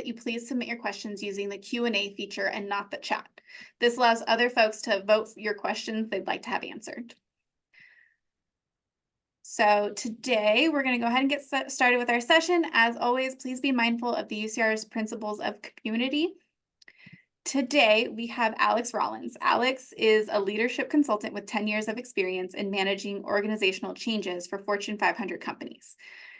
that you please submit your questions using the Q&A feature and not the chat. This allows other folks to vote your questions they'd like to have answered. So today we're going to go ahead and get started with our session. As always, please be mindful of the UCR's principles of community. Today we have Alex Rollins. Alex is a leadership consultant with 10 years of experience in managing organizational changes for Fortune 500 companies.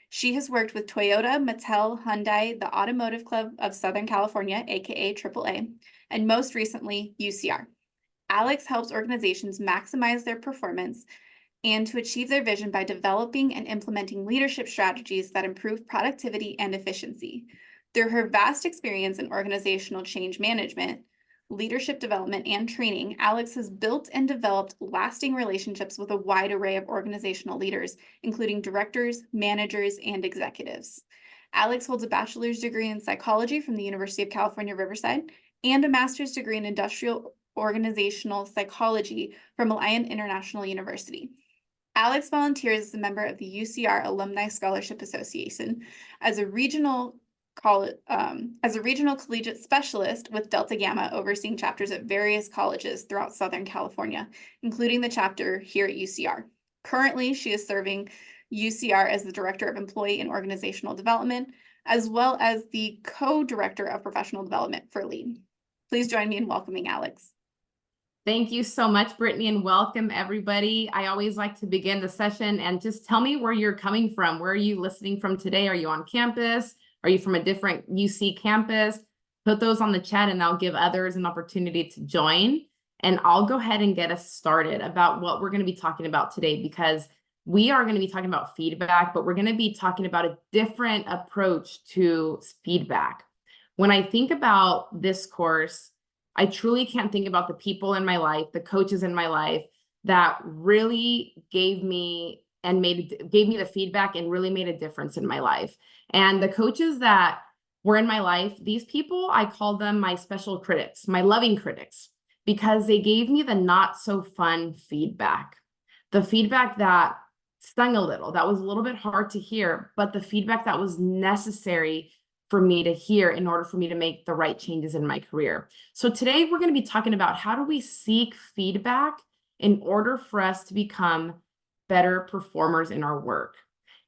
She has worked with Toyota, Mattel, Hyundai, the Automotive Club of Southern California, aka AAA, and most recently, UCR. Alex helps organizations maximize their performance and to achieve their vision by developing and implementing leadership strategies that improve productivity and efficiency. Through her vast experience in organizational change management, leadership development, and training, Alex has built and developed lasting relationships with a wide array of organizational leaders, including directors, managers, and executives. Alex holds a bachelor's degree in psychology from the University of California, Riverside, and a master's degree in industrial organizational psychology from Alliant International University. Alex volunteers as a member of the UCR Alumni Scholarship Association as a regional collegiate specialist with Delta Gamma, overseeing chapters at various colleges throughout Southern California, including the chapter here at UCR. Currently, she is serving UCR as the Director of Employee and Organizational Development, as well as the Co-Director of Professional Development for LEAD. Please join me in welcoming Alex. Thank you so much, Brittany, and welcome everybody. I always like to begin the session and just tell me where you're coming from. Where are you listening from today? Are you on campus? Are you from a different UC campus? Put those on the chat and I'll give others an opportunity to join. And I'll go ahead and get us started about what we're going to be talking about today, because we are going to be talking about feedback, but we're going to be talking about a different approach to feedback. When I think about this course, I truly can't think about the people in my life, the coaches in my life that really gave me the feedback and really made a difference in my life. And the coaches that were in my life, these people, I call them my special critics, my loving critics, because they gave me the not so fun feedback, the feedback that stung a little, that was a little bit hard to hear, but the feedback that was necessary for me to hear in order for me to make the right changes in my career. So today we're going to be talking about how do we seek feedback in order for us to become better performers in our work.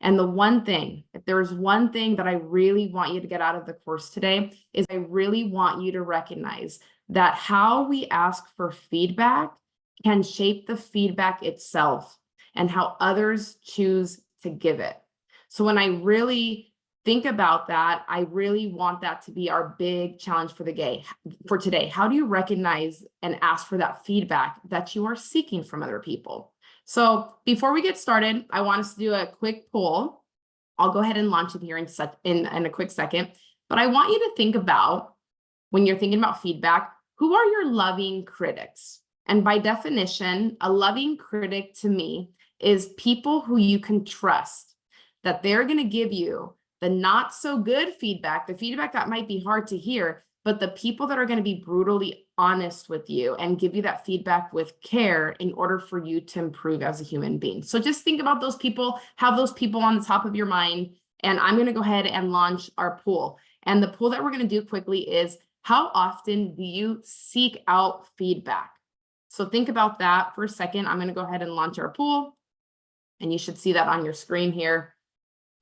And the one thing, if there's one thing that I really want you to get out of the course today, is I really want you to recognize that how we ask for feedback can shape the feedback itself and how others choose to give it. So when I really think about that, I really want that to be our big challenge for today. How do you recognize and ask for that feedback that you are seeking from other people? So before we get started, I want us to do a quick poll. I'll go ahead and launch it here in a quick second. But I want you to think about, when you're thinking about feedback, who are your loving critics? And by definition, a loving critic to me is people who you can trust, that they're going to give you the not so good feedback, the feedback that might be hard to hear, but the people that are going to be brutally honest with you and give you that feedback with care in order for you to improve as a human being. So just think about those people, have those people on the top of your mind, and I'm going to go ahead and launch our poll. And the poll that we're going to do quickly is, how often do you seek out feedback? So think about that for a second. I'm going to go ahead and launch our poll, and you should see that on your screen here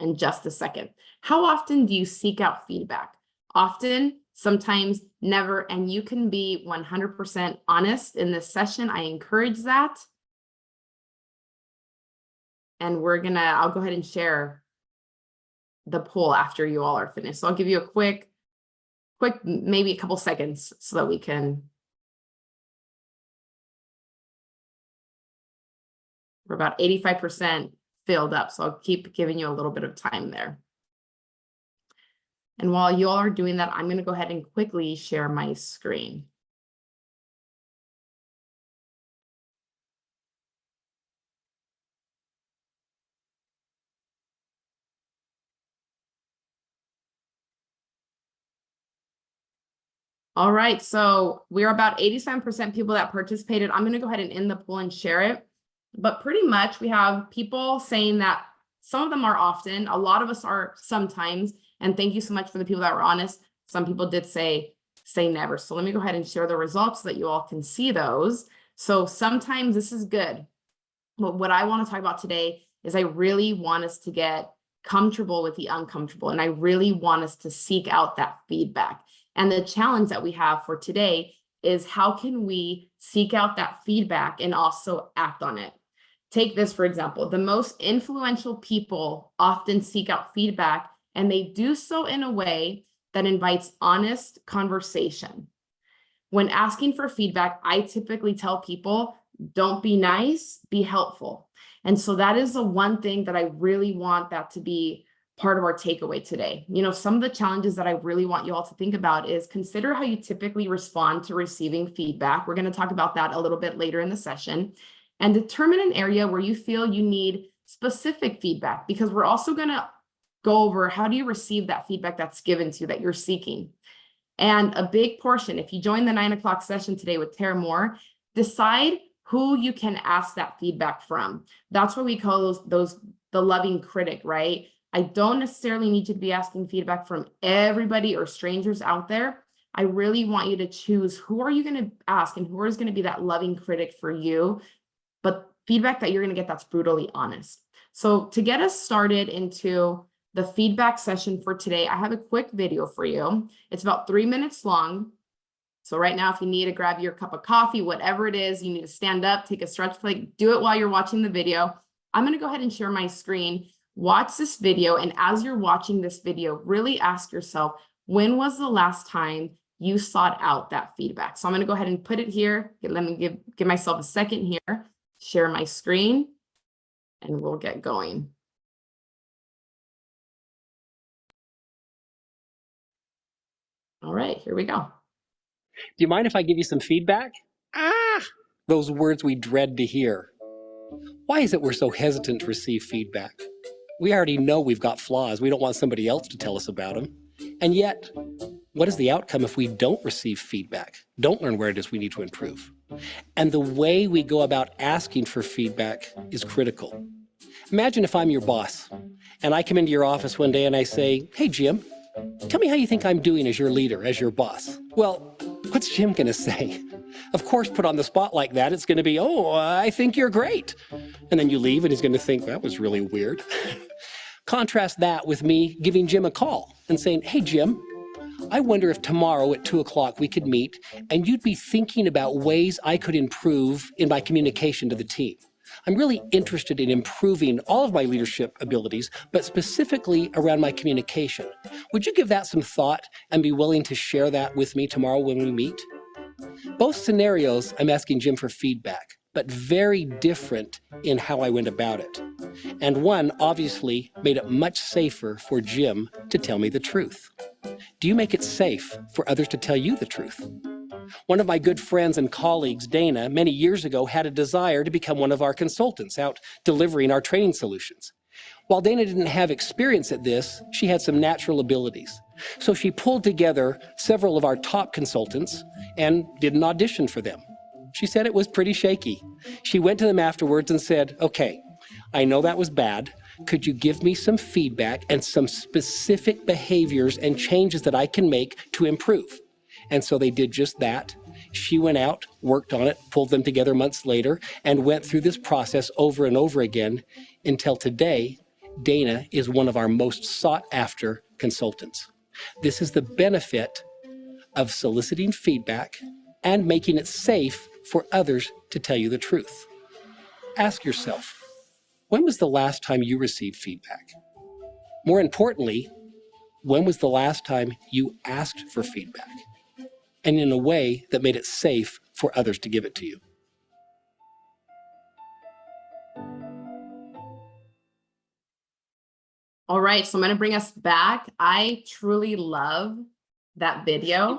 in just a second. How often do you seek out feedback? Often, sometimes, never, and you can be 100% honest in this session. I encourage that. And I'll go ahead and share the poll after you all are finished. So I'll give you a quick, maybe a couple seconds so that we can. We're about 85% filled up, so I'll keep giving you a little bit of time there. And while you all are doing that, I'm going to go ahead and quickly share my screen. All right, so we're about 87% people that participated. I'm going to go ahead and end the poll and share it. But pretty much we have people saying that some of them are often, a lot of us are sometimes, and thank you so much for the people that were honest. Some people did say never. So let me go ahead and share the results so that you all can see those. So sometimes this is good. But what I want to talk about today is I really want us to get comfortable with the uncomfortable. And I really want us to seek out that feedback. And the challenge that we have for today is how can we seek out that feedback and also act on it? Take this, for example, the most influential people often seek out feedback, and they do so in a way that invites honest conversation. When asking for feedback, I typically tell people, don't be nice, be helpful. And so that is the one thing that I really want that to be part of our takeaway today. You know, some of the challenges that I really want you all to think about is consider how you typically respond to receiving feedback. We're going to talk about that a little bit later in the session, and determine an area where you feel you need specific feedback, because we're also going to go over how do you receive that feedback that's given to you that you're seeking. And a big portion, if you join the 9 o'clock session today with Tara Moore, decide who you can ask that feedback from. That's what we call those the loving critic, right? I don't necessarily need you to be asking feedback from everybody or strangers out there. I really want you to choose who are you going to ask and who is going to be that loving critic for you, but feedback that you're going to get that's brutally honest. So to get us started into the feedback session for today, I have a quick video for you. It's about 3 minutes long. So right now, if you need to grab your cup of coffee, whatever it is, you need to stand up, take a stretch break, do it while you're watching the video. I'm going to go ahead and share my screen. Watch this video. And as you're watching this video, really ask yourself, when was the last time you sought out that feedback? So I'm going to go ahead and put it here. Let me give myself a second here, share my screen, and we'll get going. All right, here we go. Do you mind if I give you some feedback? Those words we dread to hear. Why is it we're so hesitant to receive feedback? We already know we've got flaws. We don't want somebody else to tell us about them. And yet, what is the outcome if we don't receive feedback, don't learn where it is we need to improve? And the way we go about asking for feedback is critical. Imagine if I'm your boss, and I come into your office one day and I say, hey, Jim, tell me how you think I'm doing as your leader, as your boss. Well, what's Jim going to say? Of course, put on the spot like that, it's going to be, oh, I think you're great. And then you leave and he's going to think, that was really weird. Contrast that with me giving Jim a call and saying, hey, Jim, I wonder if tomorrow at 2 o'clock we could meet and you'd be thinking about ways I could improve in my communication to the team. I'm really interested in improving all of my leadership abilities, but specifically around my communication. Would you give that some thought and be willing to share that with me tomorrow when we meet? Both scenarios, I'm asking Jim for feedback, but very different in how I went about it. And one obviously made it much safer for Jim to tell me the truth. Do you make it safe for others to tell you the truth? One of my good friends and colleagues, Dana, many years ago had a desire to become one of our consultants out delivering our training solutions. While Dana didn't have experience at this, she had some natural abilities. So she pulled together several of our top consultants and did an audition for them. She said it was pretty shaky. She went to them afterwards and said, okay, I know that was bad. Could you give me some feedback and some specific behaviors and changes that I can make to improve? And so they did just that. She went out, worked on it, pulled them together months later, and went through this process over and over again until today, Dana is one of our most sought after consultants. This is the benefit of soliciting feedback and making it safe for others to tell you the truth. Ask yourself, when was the last time you received feedback? More importantly, when was the last time you asked for feedback? And in a way that made it safe for others to give it to you. All right, so I'm going to bring us back. I truly love that video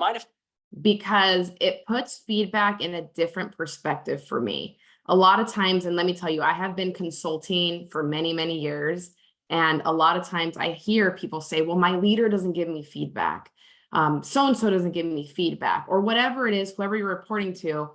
because it puts feedback in a different perspective for me. A lot of times, and let me tell you, I have been consulting for many, many years. And a lot of times I hear people say, well, my leader doesn't give me feedback. So-and-so doesn't give me feedback, or whatever it is, whoever you're reporting to.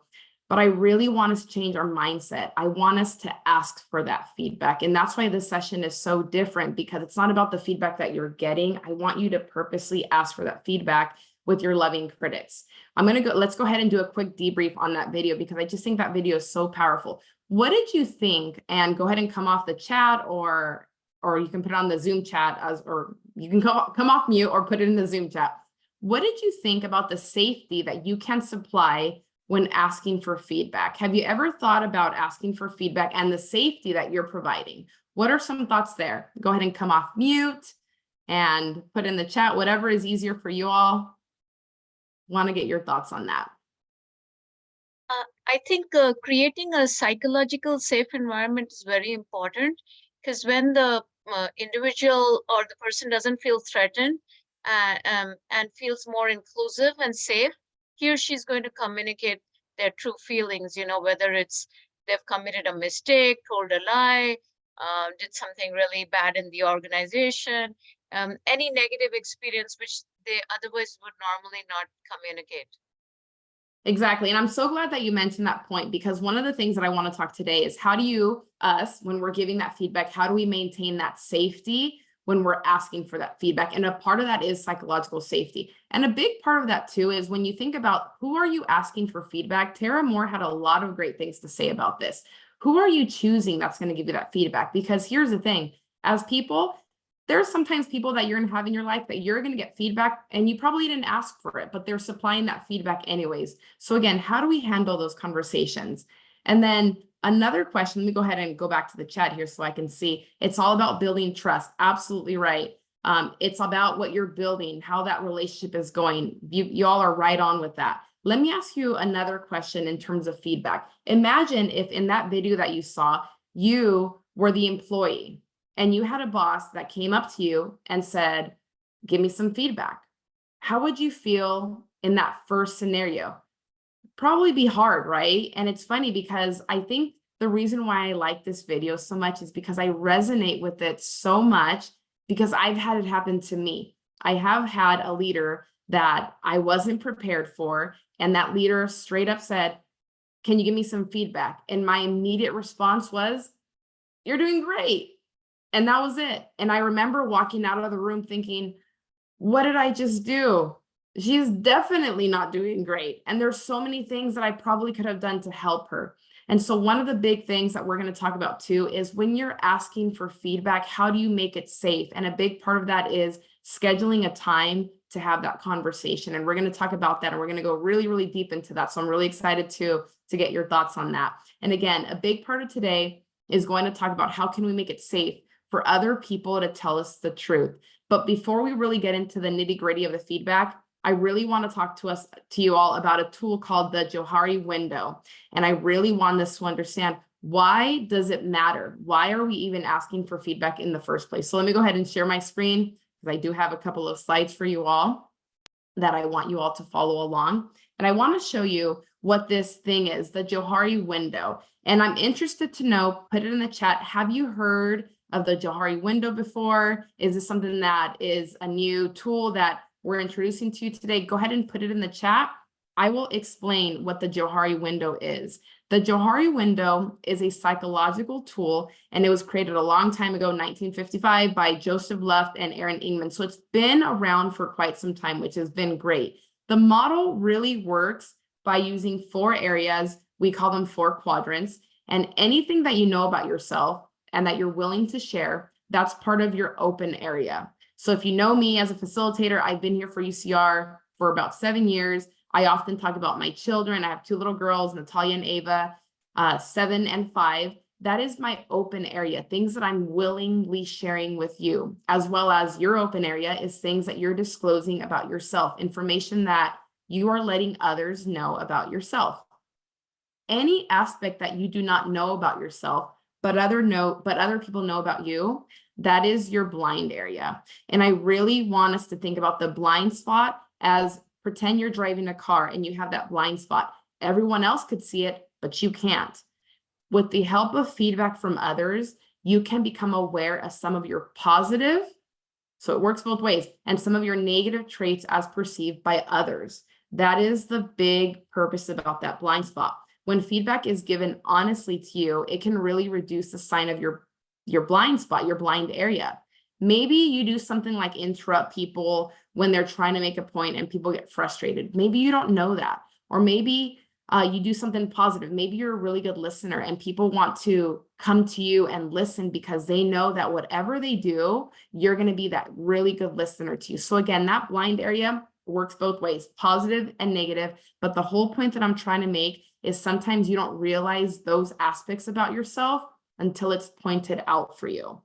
But I really want us to change our mindset. I want us to ask for that feedback. And that's why this session is so different, because it's not about the feedback that you're getting. I want you to purposely ask for that feedback with your loving critics. Let's go ahead and do a quick debrief on that video because I just think that video is so powerful. What did you think? And go ahead and come off the chat or you can put it on the Zoom chat or you can come off mute or put it in the Zoom chat. What did you think about the safety that you can supply when asking for feedback? Have you ever thought about asking for feedback and the safety that you're providing? What are some thoughts there? Go ahead and come off mute and put in the chat, whatever is easier for you all. Want to get your thoughts on that. I think creating a psychological safe environment is very important because when the individual or the person doesn't feel threatened and feels more inclusive and safe, he or she is going to communicate their true feelings, whether it's they've committed a mistake, told a lie, did something really bad in the organization, any negative experience which they otherwise would normally not communicate. Exactly. And I'm so glad that you mentioned that point, because one of the things that I want to talk today is how do when we're giving that feedback, how do we maintain that safety when we're asking for that feedback? And a part of that is psychological safety. And a big part of that too is when you think about who are you asking for feedback, Tara Moore had a lot of great things to say about this. Who are you choosing that's going to give you that feedback? Because here's the thing, as people, there's sometimes people that you're going to have in your life that you're going to get feedback and you probably didn't ask for it, but they're supplying that feedback anyways. So again, how do we handle those conversations? And then another question, let me go ahead and go back to the chat here so I can see. It's all about building trust. Absolutely right. It's about what you're building, how that relationship is going. You all are right on with that. Let me ask you another question in terms of feedback. Imagine if in that video that you saw, you were the employee and you had a boss that came up to you and said, give me some feedback. How would you feel in that first scenario? Probably be hard, right? And it's funny because I think the reason why I like this video so much is because I resonate with it so much because I've had it happen to me. I have had a leader that I wasn't prepared for, and that leader straight up said, can you give me some feedback? And my immediate response was, you're doing great. And that was it. And I remember walking out of the room thinking, what did I just do? She's definitely not doing great. And there's so many things that I probably could have done to help her. And so one of the big things that we're going to talk about too is when you're asking for feedback, how do you make it safe? And a big part of that is scheduling a time to have that conversation. And we're going to talk about that. And we're going to go really, really deep into that. So I'm really excited to get your thoughts on that. And again, a big part of today is going to talk about how can we make it safe for other people to tell us the truth. But before we really get into the nitty-gritty of the feedback, I really want to talk to you all about a tool called the Johari window. And I really want us to understand, why does it matter? Why are we even asking for feedback in the first place? So let me go ahead and share my screen because I do have a couple of slides for you all that I want you all to follow along. And I want to show you what this thing is, the Johari window. And I'm interested to know, put it in the chat, have you heard of the Johari window before? Is this something that is a new tool that we're introducing to you today? Go ahead and put it in the chat. I will explain what the Johari window is. The Johari window is a psychological tool, and it was created a long time ago, 1955, by Joseph Luft and Aaron Ingman. So it's been around for quite some time, which has been great. The model really works by using 4 areas. We call them 4 quadrants, and anything that you know about yourself and that you're willing to share, that's part of your open area. So if you know me as a facilitator, I've been here for UCR for about 7 years. I often talk about my children. I have 2 little girls, Natalia and Ava, 7 and 5. That is my open area, things that I'm willingly sharing with you, as well as your open area is things that you're disclosing about yourself, information that you are letting others know about yourself. Any aspect that you do not know about yourself, but other people know about you, that is your blind area. And I really want us to think about the blind spot as pretend you're driving a car and you have that blind spot. Everyone else could see it, but you can't. With the help of feedback from others, you can become aware of some of your positive, so it works both ways, and some of your negative traits as perceived by others. That is the big purpose about that blind spot. When feedback is given honestly to you, it can really reduce the sign of your blind spot, your blind area. Maybe you do something like interrupt people when they're trying to make a point and people get frustrated. Maybe you don't know that. Or maybe you do something positive. Maybe you're a really good listener and people want to come to you and listen because they know that whatever they do, you're going to be that really good listener to you. So again, that blind area works both ways, positive and negative. But the whole point that I'm trying to make is sometimes you don't realize those aspects about yourself until it's pointed out for you.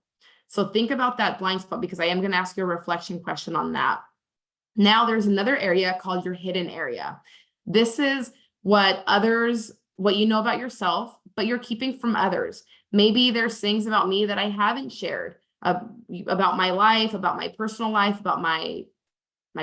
So think about that blind spot, because I am going to ask you a reflection question on that. Now there's another area called your hidden area. This is what you know about yourself, but you're keeping from others. Maybe there's things about me that I haven't shared about my life, about my personal life, about my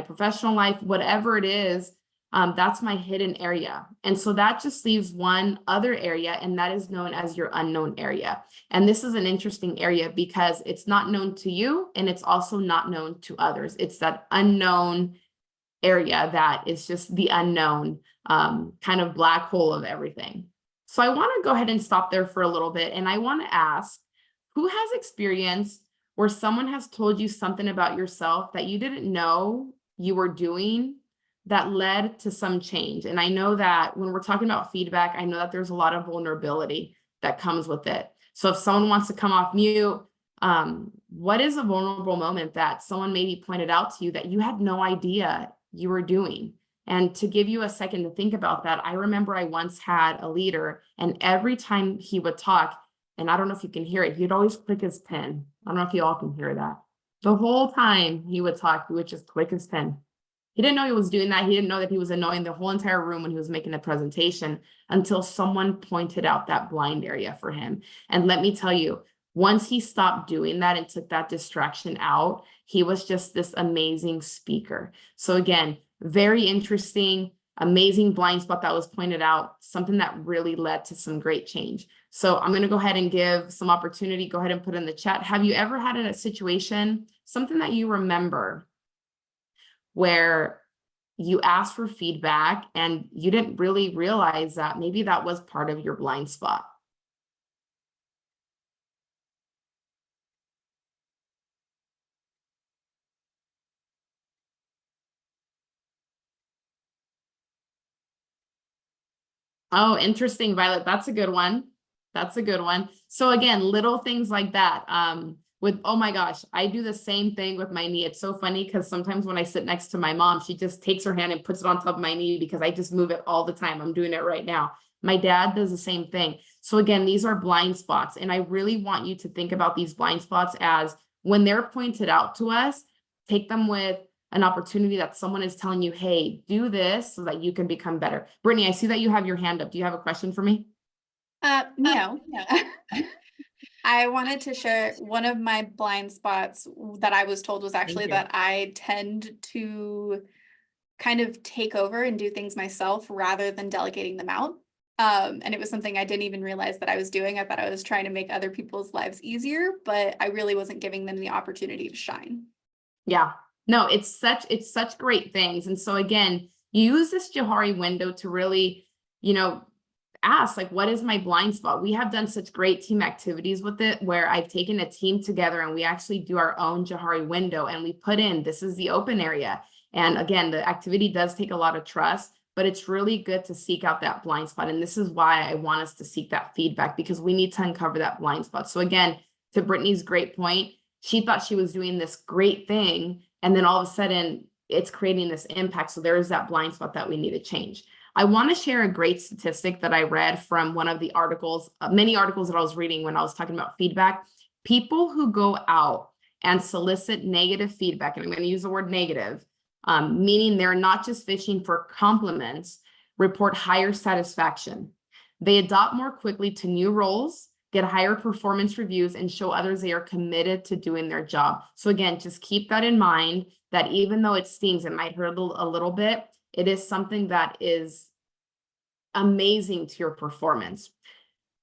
professional life, whatever it is. That's my hidden area. And so that just leaves one other area, and that is known as your unknown area. And this is an interesting area because it's not known to you and it's also not known to others. It's that unknown area that is just the unknown kind of black hole of everything. So I want to go ahead and stop there for a little bit. And I want to ask, who has experience where someone has told you something about yourself that you didn't know you were doing that led to some change? And I know that when we're talking about feedback, I know that there's a lot of vulnerability that comes with it. So if someone wants to come off mute, what is a vulnerable moment that someone maybe pointed out to you that you had no idea you were doing? And to give you a second to think about that, I remember I once had a leader, and every time he would talk, and I don't know if you can hear it, he'd always click his pen. I don't know if you all can hear that. The whole time he would talk, he would just click his pen. He didn't know he was doing that. He didn't know that he was annoying the whole entire room when he was making a presentation until someone pointed out that blind area for him. And let me tell you, once he stopped doing that and took that distraction out, he was just this amazing speaker. So again, very interesting, amazing blind spot that was pointed out, something that really led to some great change. So I'm going to go ahead and give some opportunity. Go ahead and put in the chat. Have you ever had a situation, something that you remember, where you asked for feedback and you didn't really realize that maybe that was part of your blind spot? Oh, interesting, Violet. That's a good one. That's a good one. So again, little things like that. Oh my gosh, I do the same thing with my knee. It's so funny because sometimes when I sit next to my mom, she just takes her hand and puts it on top of my knee because I just move it all the time. I'm doing it right now. My dad does the same thing. So again, these are blind spots. And I really want you to think about these blind spots as when they're pointed out to us, take them with an opportunity that someone is telling you, hey, do this so that you can become better. Brittany, I see that you have your hand up. Do you have a question for me? No. I wanted to share one of my blind spots that I was told was actually that I tend to kind of take over and do things myself rather than delegating them out. And it was something I didn't even realize that I was doing. I thought I was trying to make other people's lives easier, but I really wasn't giving them the opportunity to shine. Yeah, no, it's such great things. And so again, use this Johari window to really, ask, like, what is my blind spot? We have done such great team activities with it where I've taken a team together and we actually do our own Johari window and we put in, this is the open area. And again, the activity does take a lot of trust, but it's really good to seek out that blind spot. And this is why I want us to seek that feedback, because we need to uncover that blind spot. So again, to Brittany's great point, she thought she was doing this great thing, and then all of a sudden it's creating this impact. So there is that blind spot that we need to change. I want to share a great statistic that I read from one of the articles, many articles that I was reading when I was talking about feedback. People who go out and solicit negative feedback, and I'm going to use the word negative, meaning they're not just fishing for compliments, report higher satisfaction. They adopt more quickly to new roles, get higher performance reviews, and show others they are committed to doing their job. So again, just keep that in mind, that even though it stings, it might hurt a little bit, it is something that is amazing to your performance.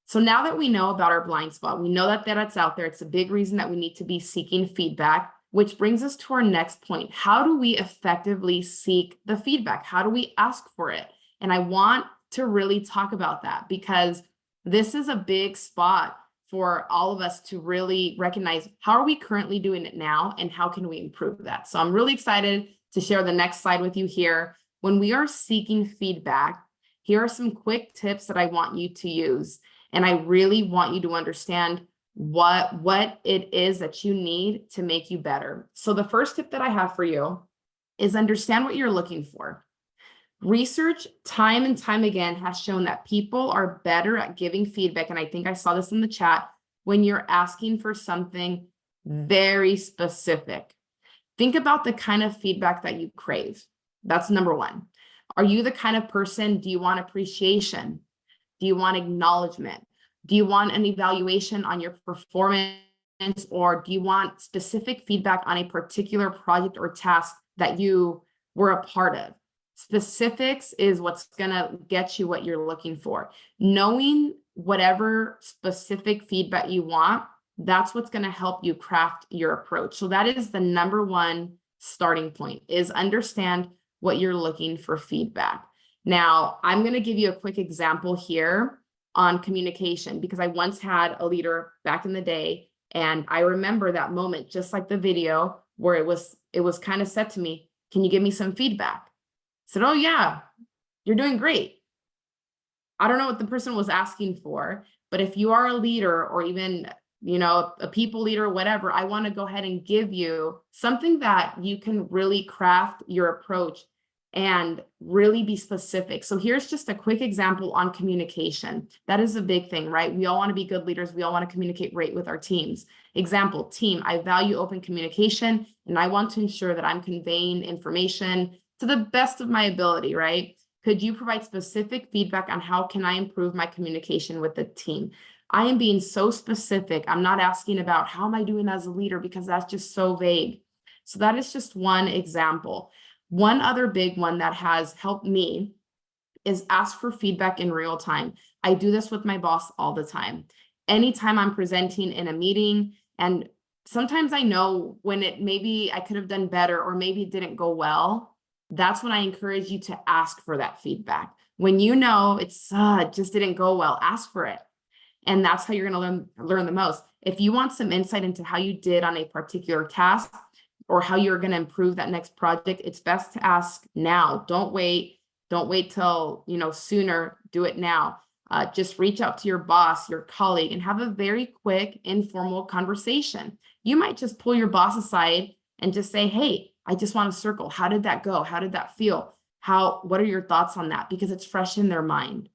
So now that we know about our blind spot, we know that that's out there. It's a big reason that we need to be seeking feedback, which brings us to our next point. How do we effectively seek the feedback? How do we ask for it? And I want to really talk about that because this is a big spot for all of us to really recognize how are we currently doing it now and how can we improve that. So I'm really excited to share the next slide with you here. When we are seeking feedback, here are some quick tips that I want you to use. And I really want you to understand what it is that you need to make you better. So the first tip that I have for you is understand what you're looking for. Research time and time again has shown that people are better at giving feedback. And I think I saw this in the chat when you're asking for something very specific. Think about the kind of feedback that you crave. That's number one. Are you the kind of person, do you want appreciation? Do you want acknowledgement? Do you want an evaluation on your performance? Or do you want specific feedback on a particular project or task that you were a part of? Specifics is what's going to get you what you're looking for. Knowing whatever specific feedback you want, that's what's going to help you craft your approach. So that is the number one starting point, is understand what you're looking for feedback. Now, I'm going to give you a quick example here on communication, because I once had a leader back in the day, and I remember that moment, just like the video, where it was kind of said to me, can you give me some feedback? I said, oh yeah, you're doing great. I don't know what the person was asking for, but if you are a leader or even, a people leader, whatever, I want to go ahead and give you something that you can really craft your approach and really be specific. So here's just a quick example on communication. That is a big thing, right? We all want to be good leaders. We all want to communicate great with our teams. Example, team, I value open communication, and I want to ensure that I'm conveying information to the best of my ability, right? Could you provide specific feedback on how can I improve my communication with the team? I am being so specific. I'm not asking about how am I doing as a leader, because that's just so vague. So that is just one example. One other big one that has helped me is ask for feedback in real time. I do this with my boss all the time. Anytime I'm presenting in a meeting, and sometimes I know when maybe I could have done better or maybe it didn't go well, that's when I encourage you to ask for that feedback. When you know it just didn't go well, ask for it. And that's how you're going to learn the most. If you want some insight into how you did on a particular task or how you're going to improve that next project, it's best to ask now. Don't wait till, sooner. Do it now. Just reach out to your boss, your colleague, and have a very quick, informal conversation. You might just pull your boss aside and just say, hey, I just want to circle. How did that go? How did that feel? What are your thoughts on that? Because it's fresh in their mind.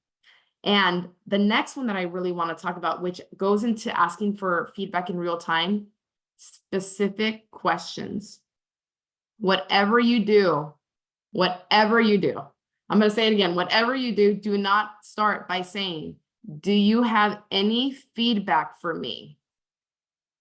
And the next one that I really want to talk about, which goes into asking for feedback in real time, specific questions. Whatever you do, I'm going to say it again, whatever you do, do not start by saying, do you have any feedback for me?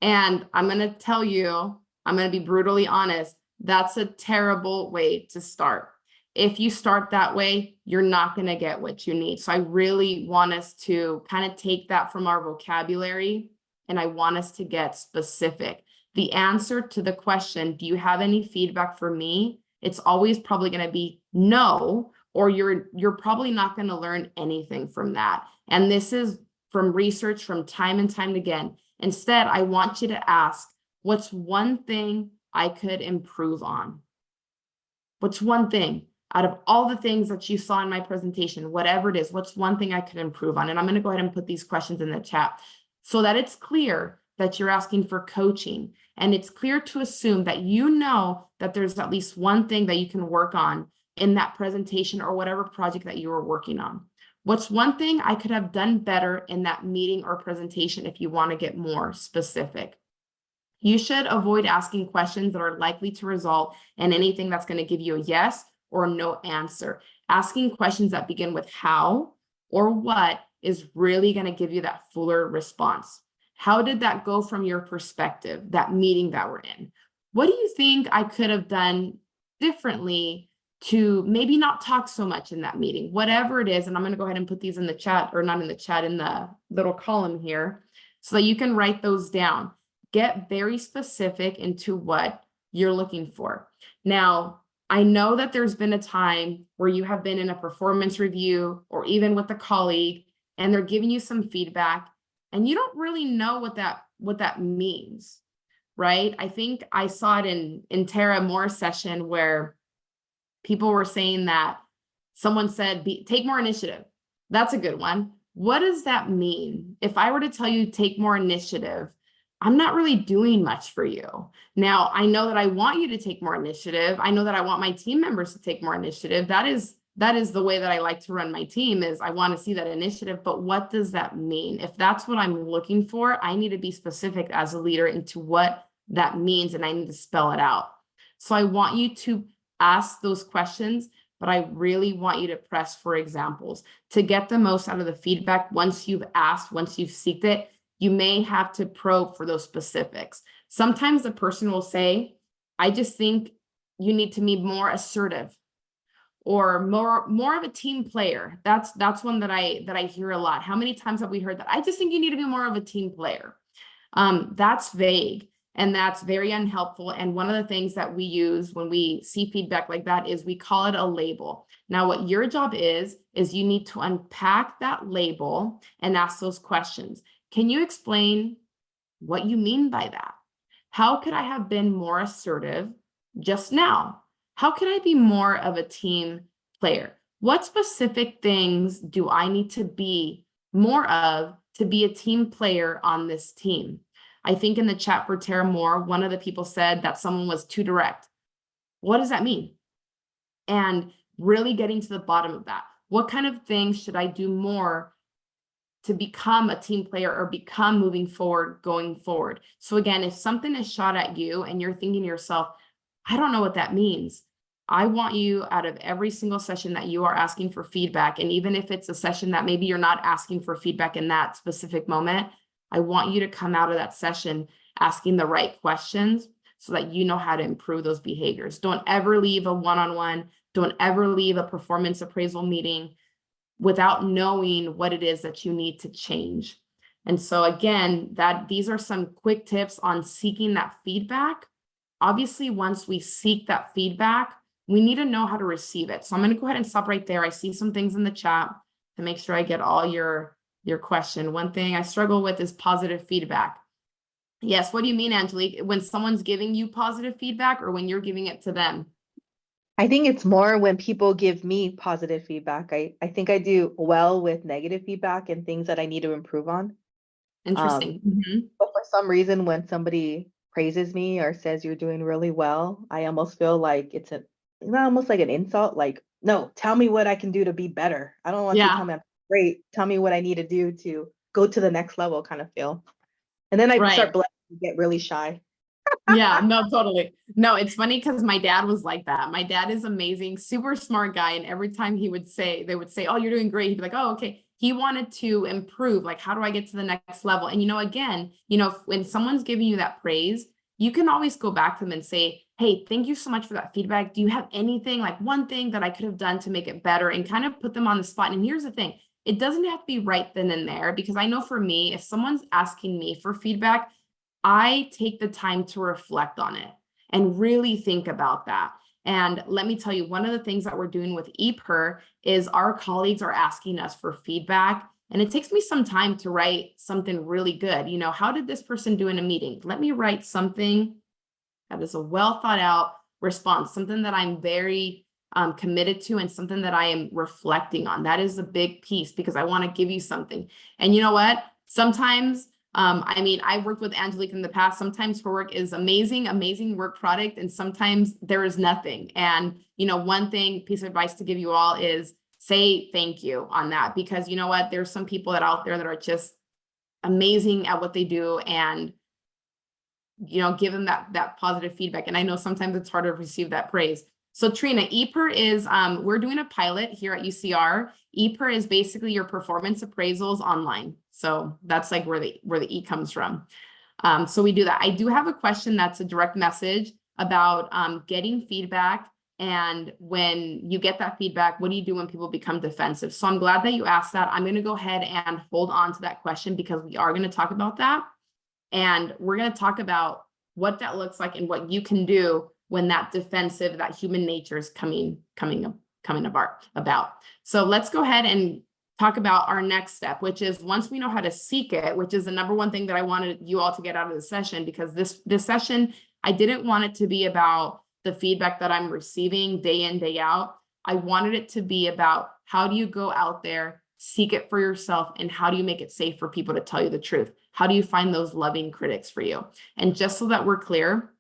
And I'm going to tell you, I'm going to be brutally honest, that's a terrible way to start. If you start that way, you're not going to get what you need. So I really want us to kind of take that from our vocabulary, and I want us to get specific. The answer to the question, do you have any feedback for me? It's always probably going to be no, or you're probably not going to learn anything from that. And this is from research from time and time again. Instead, I want you to ask, what's one thing I could improve on? What's one thing? Out of all the things that you saw in my presentation, whatever it is, what's one thing I could improve on? And I'm going to go ahead and put these questions in the chat so that it's clear that you're asking for coaching. And it's clear to assume that you know that there's at least one thing that you can work on in that presentation or whatever project that you were working on. What's one thing I could have done better in that meeting or presentation if you want to get more specific? You should avoid asking questions that are likely to result in anything that's going to give you a yes or no answer. Asking questions that begin with how or what is really going to give you that fuller response. How did that go from your perspective, that meeting that we're in? What do you think I could have done differently to maybe not talk so much in that meeting? Whatever it is, and I'm going to go ahead and put these in the chat, or not in the chat, in the little column here, so that you can write those down. Get very specific into what you're looking for. Now, I know that there's been a time where you have been in a performance review or even with a colleague, and they're giving you some feedback, and you don't really know what that means, right? I think I saw it in Tara Moore's session where people were saying that someone said, take more initiative. That's a good one. What does that mean? If I were to tell you take more initiative, I'm not really doing much for you. Now, I know that I want you to take more initiative. I know that I want my team members to take more initiative. That is the way that I like to run my team, is I want to see that initiative. But what does that mean? If that's what I'm looking for, I need to be specific as a leader into what that means, and I need to spell it out. So I want you to ask those questions, but I really want you to press for examples to get the most out of the feedback. Once you've asked, once you've seeked it, you may have to probe for those specifics. Sometimes the person will say, I just think you need to be more assertive, or more of a team player. That's one that I hear a lot. How many times have we heard that? I just think you need to be more of a team player. That's vague, and that's very unhelpful. And one of the things that we use when we see feedback like that is we call it a label. Now, what your job is you need to unpack that label and ask those questions. Can you explain what you mean by that? How could I have been more assertive just now? How could I be more of a team player? What specific things do I need to be more of to be a team player on this team? I think in the chat for Tara Moore, one of the people said that someone was too direct. What does that mean? And really getting to the bottom of that. What kind of things should I do more to become a team player or become moving forward, going forward? So again, if something is shot at you and you're thinking to yourself, I don't know what that means, I want you, out of every single session that you are asking for feedback, and even if it's a session that maybe you're not asking for feedback in that specific moment, I want you to come out of that session asking the right questions so that you know how to improve those behaviors. Don't ever leave a one-on-one, don't ever leave a performance appraisal meeting without knowing what it is that you need to change. And so again, these are some quick tips on seeking that feedback. Obviously, once we seek that feedback, we need to know how to receive it. So I'm going to go ahead and stop right there. I see some things in the chat to make sure I get all your question. One thing I struggle with is positive feedback. Yes, what do you mean, Angelique? When someone's giving you positive feedback or when you're giving it to them? I think it's more when people give me positive feedback. I think I do well with negative feedback and things that I need to improve on. Interesting. But for some reason, when somebody praises me or says you're doing really well, I almost feel like it's almost like an insult. Like, no, tell me what I can do to be better. I don't want you to tell me I'm great. Tell me what I need to do to go to the next level, kind of feel. And then I start blushing and get really shy. Yeah, no, totally. No, it's funny because my dad was like that. My dad is amazing, super smart guy. And every time they would say, oh, you're doing great. He'd be like, oh, okay. He wanted to improve. Like, how do I get to the next level? And, again, when someone's giving you that praise, you can always go back to them and say, hey, thank you so much for that feedback. Do you have anything, like one thing that I could have done to make it better, and kind of put them on the spot? And here's the thing. It doesn't have to be right then and there, because I know for me, if someone's asking me for feedback, I take the time to reflect on it and really think about that. And let me tell you, one of the things that we're doing with ePer is our colleagues are asking us for feedback. And it takes me some time to write something really good. How did this person do in a meeting? Let me write something that is a well thought out response, something that I'm very committed to, and something that I am reflecting on. That is a big piece, because I want to give you something. And you know what? Sometimes I've worked with Angelique in the past. Sometimes her work is amazing work product, and sometimes there is nothing. And, one piece of advice to give you all is say thank you on that, because you know what? There's some people out there that are just amazing at what they do, and, give them that positive feedback. And I know sometimes it's harder to receive that praise. So Trina, ePer is, we're doing a pilot here at UCR. ePer is basically your performance appraisals online. So that's like where the E comes from. So we do that. I do have a question that's a direct message about getting feedback. And when you get that feedback, what do you do when people become defensive? So I'm glad that you asked that. I'm going to go ahead and hold on to that question, because we are going to talk about that. And we're going to talk about what that looks like and what you can do when that defensive, that human nature is coming about. So let's go ahead and talk about our next step, which is once we know how to seek it, which is the number one thing that I wanted you all to get out of the session, because this session, I didn't want it to be about the feedback that I'm receiving day in, day out. I wanted it to be about how do you go out there, seek it for yourself, and how do you make it safe for people to tell you the truth? How do you find those loving critics for you? And just so that we're clear,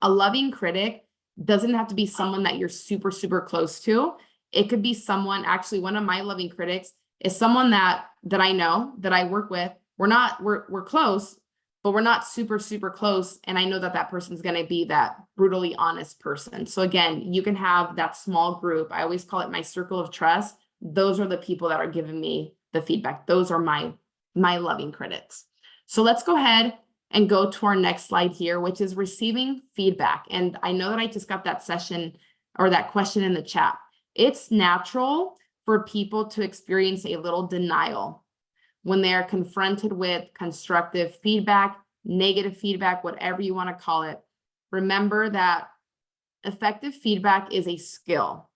a loving critic doesn't have to be someone that you're super, super close to. It could be someone, actually, one of my loving critics is someone that I know, that I work with. We're close, but we're not super, super close. And I know that that person's going to be that brutally honest person. So again, you can have that small group. I always call it my circle of trust. Those are the people that are giving me the feedback. Those are my loving critics. So let's go ahead and go to our next slide here, which is receiving feedback. And I know that I just got that session or that question in the chat. It's natural for people to experience a little denial when they are confronted with constructive feedback, negative feedback, whatever you want to call it. Remember that effective feedback is a skill.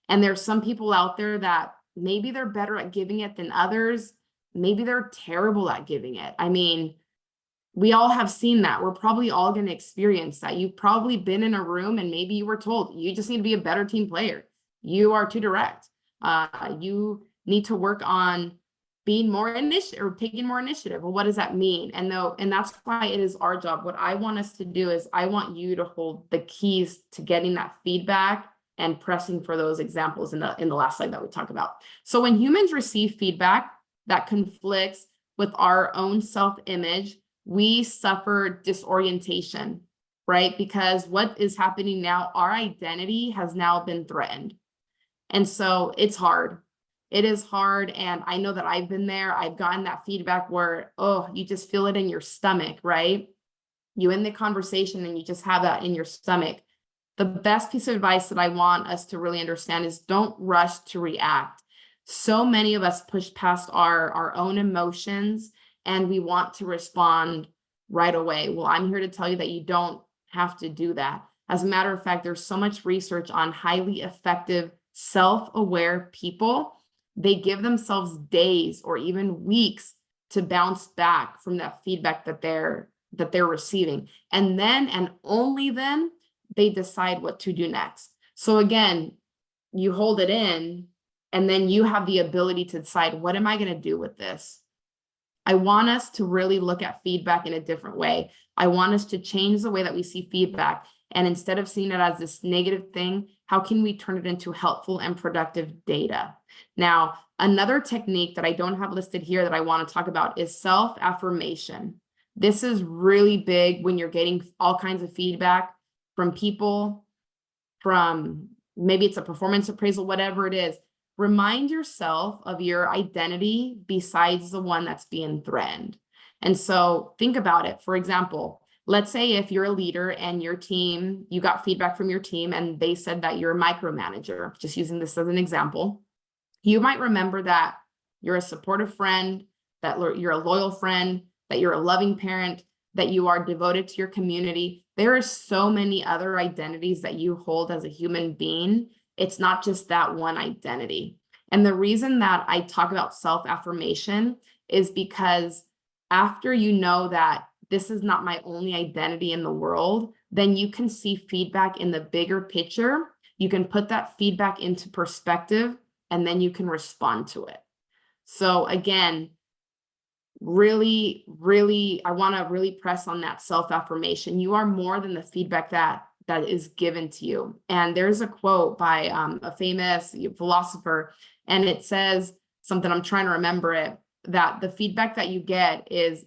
And there's some people out there that maybe they're better at giving it than others. Maybe they're terrible at giving it. I mean, we all have seen that. We're probably all going to experience that. You've probably been in a room and maybe you were told you just need to be a better team player. You are too direct. You need to work on being more initiative or taking more initiative. Well, what does that mean? And that's why it is our job. What I want us to do is I want you to hold the keys to getting that feedback and pressing for those examples in the last slide that we talked about. So when humans receive feedback that conflicts with our own self-image, we suffer disorientation, right? Because what is happening now, our identity has now been threatened. And so it's hard. It is hard. And I know that I've been there. I've gotten that feedback where, oh, you just feel it in your stomach, right? You end the conversation and you just have that in your stomach. The best piece of advice that I want us to really understand is don't rush to react. So many of us push past our own emotions and we want to respond right away. Well, I'm here to tell you that you don't have to do that. As a matter of fact, there's so much research on highly effective, self-aware people. They give themselves days or even weeks to bounce back from that feedback that they're receiving. And then, and only then, they decide what to do next. So again, you hold it in, and then you have the ability to decide, what am I going to do with this? I want us to really look at feedback in a different way. I want us to change the way that we see feedback. And instead of seeing it as this negative thing, how can we turn it into helpful and productive data? Now, another technique that I don't have listed here that I want to talk about is self-affirmation. This is really big when you're getting all kinds of feedback from people, from maybe it's a performance appraisal, whatever it is. Remind yourself of your identity besides the one that's being threatened. And so think about it. For example, let's say if you're a leader and your team, you got feedback from your team and they said that you're a micromanager, just using this as an example. You might remember that you're a supportive friend, that you're a loyal friend, that you're a loving parent, that you are devoted to your community. There are so many other identities that you hold as a human being. It's not just that one identity. And the reason that I talk about self-affirmation is because after you know that this is not my only identity in the world, then you can see feedback in the bigger picture. You can put that feedback into perspective, and then you can respond to it. So again, really, I want to really press on that self-affirmation. You are more than the feedback that is given to you. And there's a quote by a famous philosopher, and it says something, I'm trying to remember it, that the feedback that you get is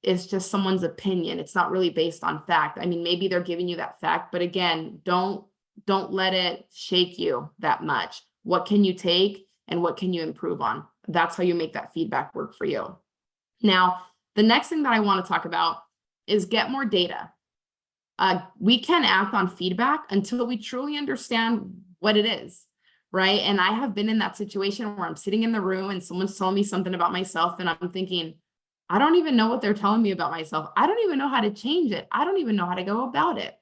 just someone's opinion. It's not really based on fact. I mean, maybe they're giving you that fact, but again, don't let it shake you that much. What can you take and what can you improve on? That's how you make that feedback work for you. Now, the next thing that I want to talk about is get more data. We can act on feedback until we truly understand what it is, right? And I have been in that situation where I'm sitting in the room and someone's telling me something about myself and I'm thinking, I don't even know what they're telling me about myself. I don't even know how to change it. I don't even know how to go about it.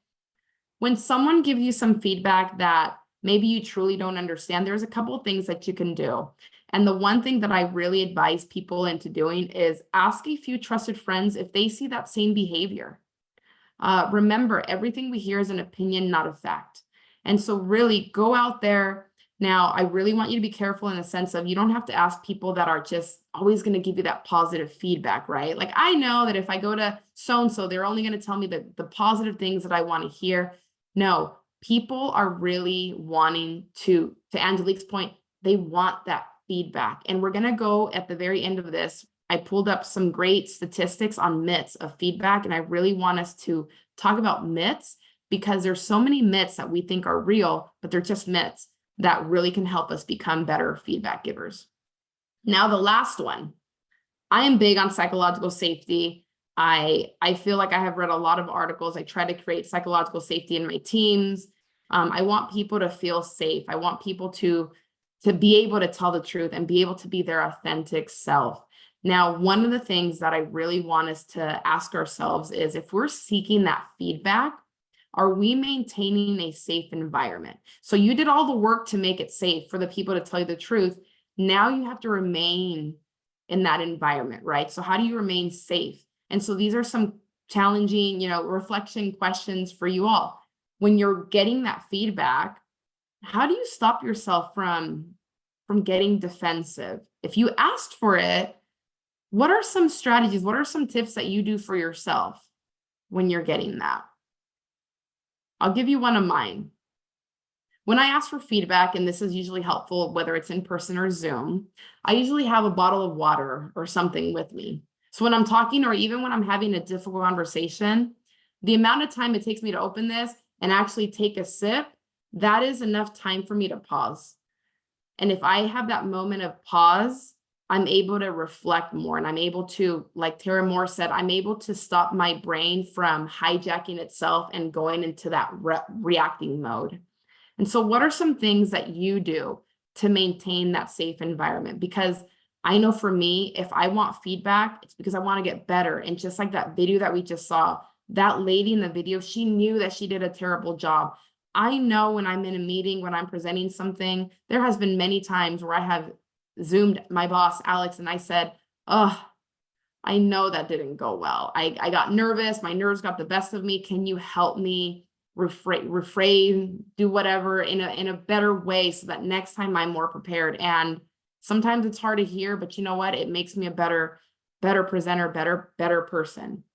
When someone gives you some feedback that maybe you truly don't understand, there's a couple of things that you can do. And the one thing that I really advise people into doing is ask a few trusted friends if they see that same behavior. Remember, everything we hear is an opinion, not a fact. And so really go out there. Now, I really want you to be careful in the sense of you don't have to ask people that are just always going to give you that positive feedback, right? Like, I know that if I go to so-and-so, they're only going to tell me the positive things that I want to hear. No, people are really wanting to Angelique's point, they want that feedback. And we're going to go at the very end of this. I pulled up some great statistics on myths of feedback, and I really want us to talk about myths because there's so many myths that we think are real, but they're just myths that really can help us become better feedback givers. Now, the last one, I am big on psychological safety. I feel like I have read a lot of articles. I try to create psychological safety in my teams. I want people to feel safe. I want people to be able to tell the truth and be able to be their authentic self. Now, one of the things that I really want us to ask ourselves is if we're seeking that feedback, are we maintaining a safe environment? So you did all the work to make it safe for the people to tell you the truth. Now you have to remain in that environment, right? So how do you remain safe? And so these are some challenging, reflection questions for you all. When you're getting that feedback, how do you stop yourself from getting defensive? If you asked for it, what are some strategies? What are some tips that you do for yourself when you're getting that? I'll give you one of mine. When I ask for feedback, and this is usually helpful, whether it's in person or Zoom, I usually have a bottle of water or something with me. So when I'm talking, or even when I'm having a difficult conversation, the amount of time it takes me to open this and actually take a sip, that is enough time for me to pause. And if I have that moment of pause, I'm able to reflect more, and I'm able to, like Tara Moore said, I'm able to stop my brain from hijacking itself and going into that reacting mode. And so what are some things that you do to maintain that safe environment? Because I know for me, if I want feedback, it's because I want to get better. And just like that video that we just saw, that lady in the video, she knew that she did a terrible job. I know when I'm in a meeting, when I'm presenting something, there has been many times where I have Zoomed my boss, Alex, and I said, oh, I know that didn't go well. I got nervous. My nerves got the best of me. Can you help me refrain, do whatever in a better way so that next time I'm more prepared? And sometimes it's hard to hear, but you know what? It makes me a better presenter, better person.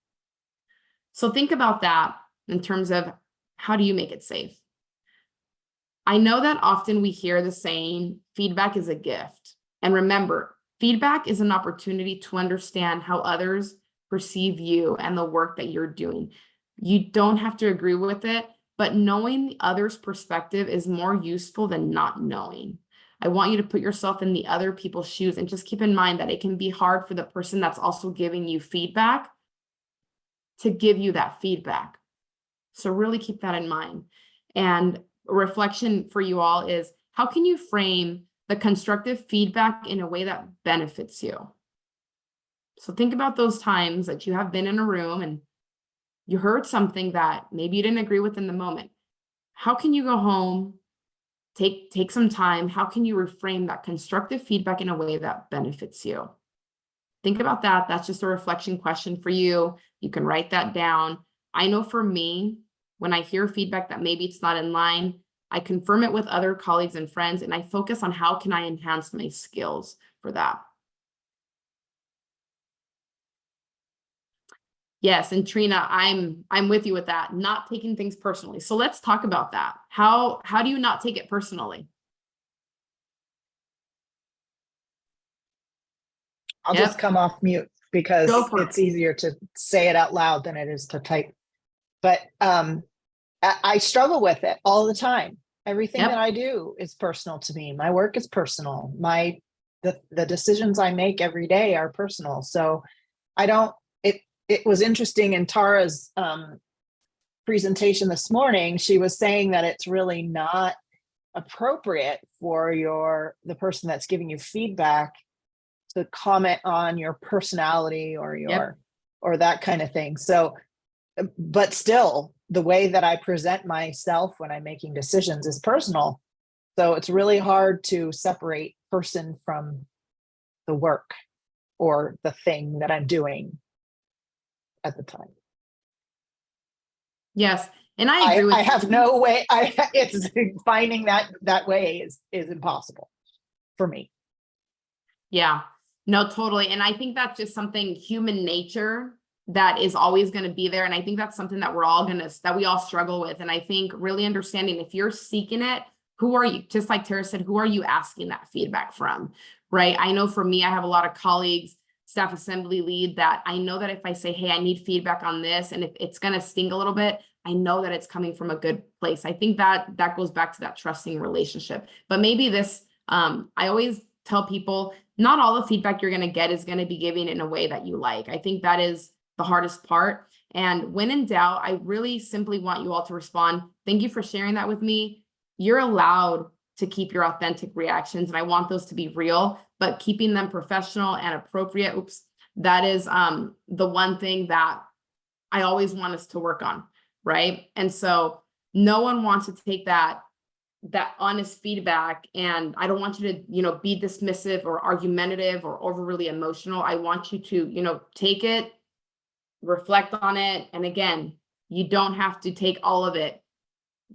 So think about that in terms of how do you make it safe? I know that often we hear the saying, feedback is a gift. And remember, feedback is an opportunity to understand how others perceive you and the work that you're doing. You don't have to agree with it, but knowing the other's perspective is more useful than not knowing. I want you to put yourself in the other people's shoes and just keep in mind that it can be hard for the person that's also giving you feedback to give you that feedback. So really keep that in mind. And a reflection for you all is, how can you frame the constructive feedback in a way that benefits you? So think about those times that you have been in a room and you heard something that maybe you didn't agree with in the moment. How can you go home, take some time? How can you reframe that constructive feedback in a way that benefits you? Think about that. That's just a reflection question for you. You can write that down. I know for me, when I hear feedback that maybe it's not in line, I confirm it with other colleagues and friends, and I focus on how can I enhance my skills for that. Yes, and Trina, I'm with you with that, not taking things personally. So let's talk about that. How do you not take it personally? I'll just come off mute because it's easier to say it out loud than it is to type. But I struggle with it all the time. Everything that I do is personal to me. My work is personal. The decisions I make every day are personal. So it was interesting in Tara's presentation this morning. She was saying that it's really not appropriate for the person that's giving you feedback to comment on your personality or or that kind of thing. So, but still, the way that I present myself when I'm making decisions is personal. So it's really hard to separate person from the work or the thing that I'm doing at the time. Yes. And I agree with I have you. no way. It's finding that way is impossible for me. Yeah, no, totally. And I think that's just something human nature that is always going to be there. And I think that's something that we all struggle with. And I think really understanding if you're seeking it, who are you? Just like Tara said, who are you asking that feedback from? Right. I know for me, I have a lot of colleagues, staff assembly lead, that I know that if I say, hey, I need feedback on this, and if it's going to sting a little bit, I know that it's coming from a good place. I think that goes back to that trusting relationship. But maybe this, I always tell people, not all the feedback you're going to get is going to be given in a way that you like. I think that is the hardest part. And when in doubt, I really simply want you all to respond. Thank you for sharing that with me. You're allowed to keep your authentic reactions, and I want those to be real, but keeping them professional and appropriate. That is the one thing that I always want us to work on, right? And so no one wants to take that honest feedback, and I don't want you to, be dismissive or argumentative or overly emotional. I want you to, take it, reflect on it. And again, you don't have to take all of it.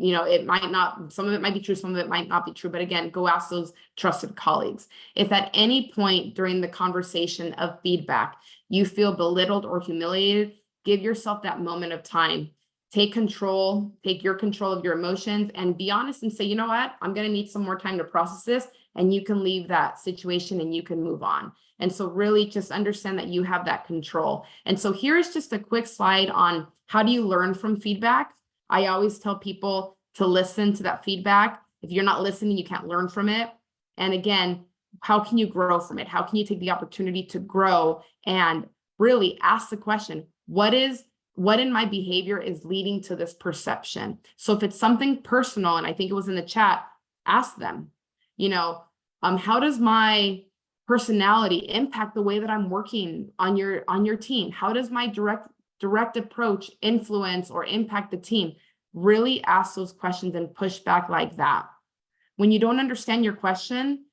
It might not, some of it might be true, some of it might not be true, but again, go ask those trusted colleagues. If at any point during the conversation of feedback, you feel belittled or humiliated, give yourself that moment of time. Take your control of your emotions, and be honest and say, you know what, I'm going to need some more time to process this, and you can leave that situation and you can move on. And so really just understand that you have that control. And so here is just a quick slide on how do you learn from feedback. I always tell people to listen to that feedback. If you're not listening, you can't learn from it. And again, how can you grow from it? How can you take the opportunity to grow and really ask the question, what in my behavior is leading to this perception? So if it's something personal, and I think it was in the chat, ask them, how does my personality impact the way that I'm working on your team? How does my direct approach influence or impact the team? Really ask those questions and push back like that. When you don't understand your question,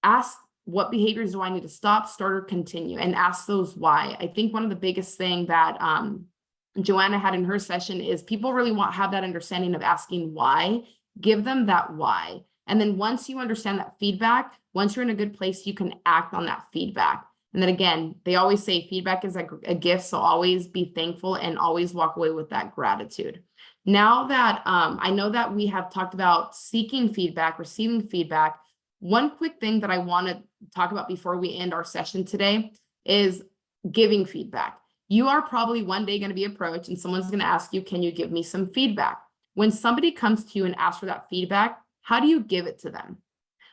ask, what behaviors do I need to stop, start, or continue? And ask those why. I think one of the biggest thing that Joanna had in her session is people really have that understanding of asking why. Give them that why. And then once you understand that feedback, once you're in a good place, you can act on that feedback. And then again, they always say feedback is a gift, so always be thankful and always walk away with that gratitude. Now that I know that we have talked about seeking feedback, receiving feedback, one quick thing that I want to talk about before we end our session today is giving feedback. You are probably one day going to be approached and someone's going to ask you, can you give me some feedback? When somebody comes to you and asks for that feedback, how do you give it to them?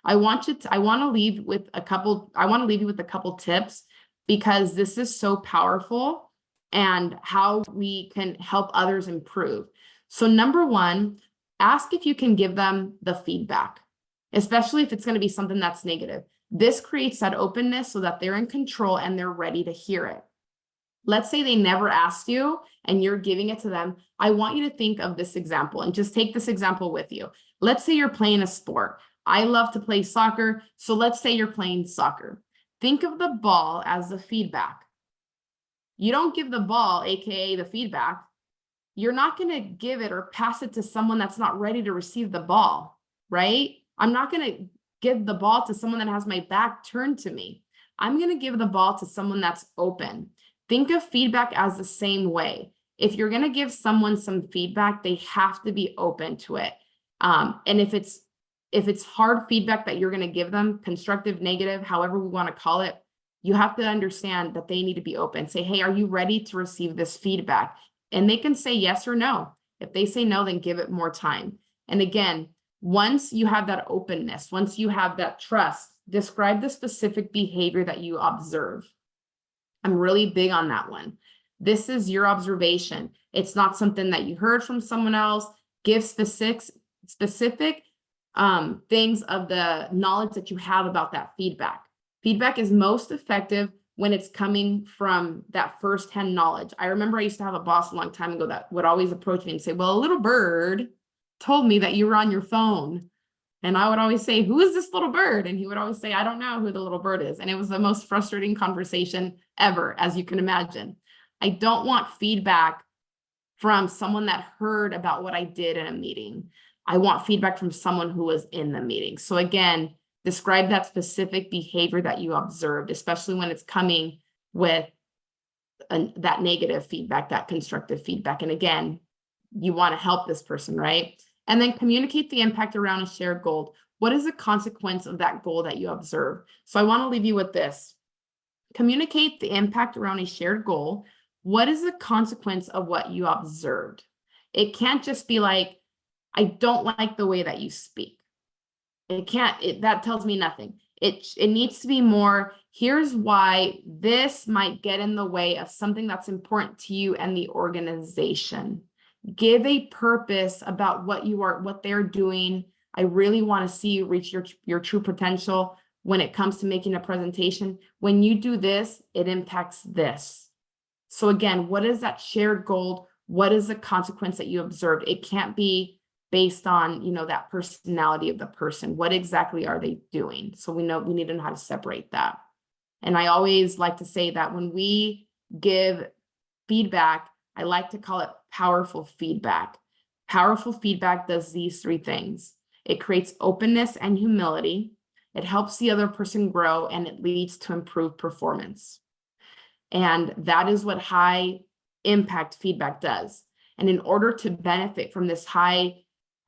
I want to leave you with a couple tips, because this is so powerful and how we can help others improve. So number one, ask if you can give them the feedback, especially if it's going to be something that's negative. This creates that openness so that they're in control and they're ready to hear it. Let's say they never asked you and you're giving it to them. I want you to think of this example and just take this example with you. Let's say you're playing a sport. I love to play soccer. So let's say you're playing soccer. Think of the ball as the feedback. You don't give the ball, AKA the feedback. You're not going to give it or pass it to someone that's not ready to receive the ball, right? I'm not going to give the ball to someone that has my back turned to me. I'm going to give the ball to someone that's open. Think of feedback as the same way. If you're going to give someone some feedback, they have to be open to it. And if it's hard feedback that you're going to give them, constructive, negative, however we want to call it, you have to understand that they need to be open. Say, hey, are you ready to receive this feedback? And they can say yes or no. If they say no, then give it more time. And again, once you have that openness, once you have that trust, describe the specific behavior that you observe. I'm really big on that one. This is your observation. It's not something that you heard from someone else. Give specific things of the knowledge that you have about that feedback. Feedback is most effective when it's coming from that firsthand knowledge. I remember I used to have a boss a long time ago that would always approach me and say, well, a little bird told me that you were on your phone. And I would always say, who is this little bird? And he would always say, I don't know who the little bird is. And it was the most frustrating conversation ever, as you can imagine. I don't want feedback from someone that heard about what I did in a meeting. I want feedback from someone who was in the meeting. So again, describe that specific behavior that you observed, especially when it's coming with that negative feedback, that constructive feedback. And again, you want to help this person, right? And then communicate the impact around a shared goal. What is the consequence of that goal that you observe? So I want to leave you with this. Communicate the impact around a shared goal. What is the consequence of what you observed? It can't just be like, I don't like the way that you speak. That tells me nothing. It needs to be more, here's why this might get in the way of something that's important to you and the organization. Give a purpose about what they're doing. I really want to see you reach your true potential when it comes to making a presentation. When you do this, it impacts this. So again, what is that shared goal? What is the consequence that you observed? It can't be based on, that personality of the person. What exactly are they doing? So we need to know how to separate that. And I always like to say that when we give feedback, I like to call it powerful feedback. Powerful feedback does these three things. It creates openness and humility. It helps the other person grow, and it leads to improved performance. And that is what high impact feedback does. And in order to benefit from this high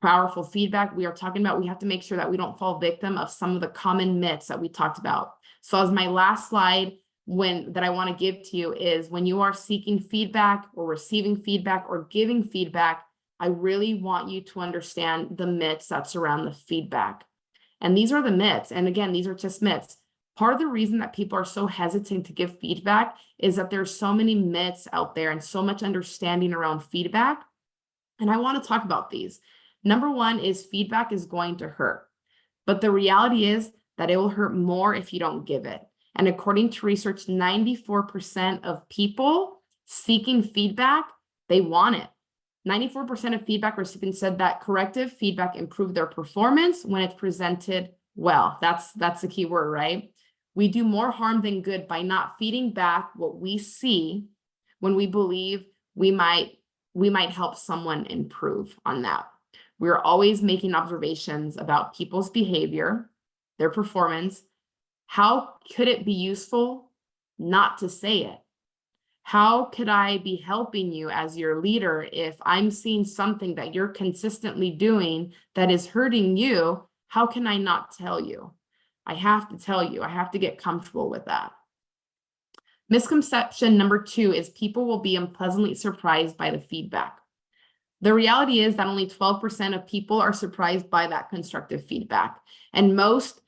powerful feedback we are talking about, we have to make sure that we don't fall victim of some of the common myths that we talked about. So as my last slide that I want to give to you is, when you are seeking feedback or receiving feedback or giving feedback, I really want you to understand the myths that surround the feedback. And these are the myths. And again, these are just myths. Part of the reason that people are so hesitant to give feedback is that there's so many myths out there and so much understanding around feedback. And I want to talk about these. Number one is feedback is going to hurt. But the reality is that it will hurt more if you don't give it. And according to research, 94% of people seeking feedback, they want it. 94% of feedback recipients said that corrective feedback improved their performance when it's presented well. That's the key word, right? We do more harm than good by not feeding back what we see when we believe we might help someone improve on that. We're always making observations about people's behavior, their performance. How could it be useful not to say it? How could I be helping you as your leader if I'm seeing something that you're consistently doing that is hurting you? How can I not tell you? I have to tell you. I have to get comfortable with that. Misconception number 2 is people will be unpleasantly surprised by the feedback. The reality is that only 12% of people are surprised by that constructive feedback. And most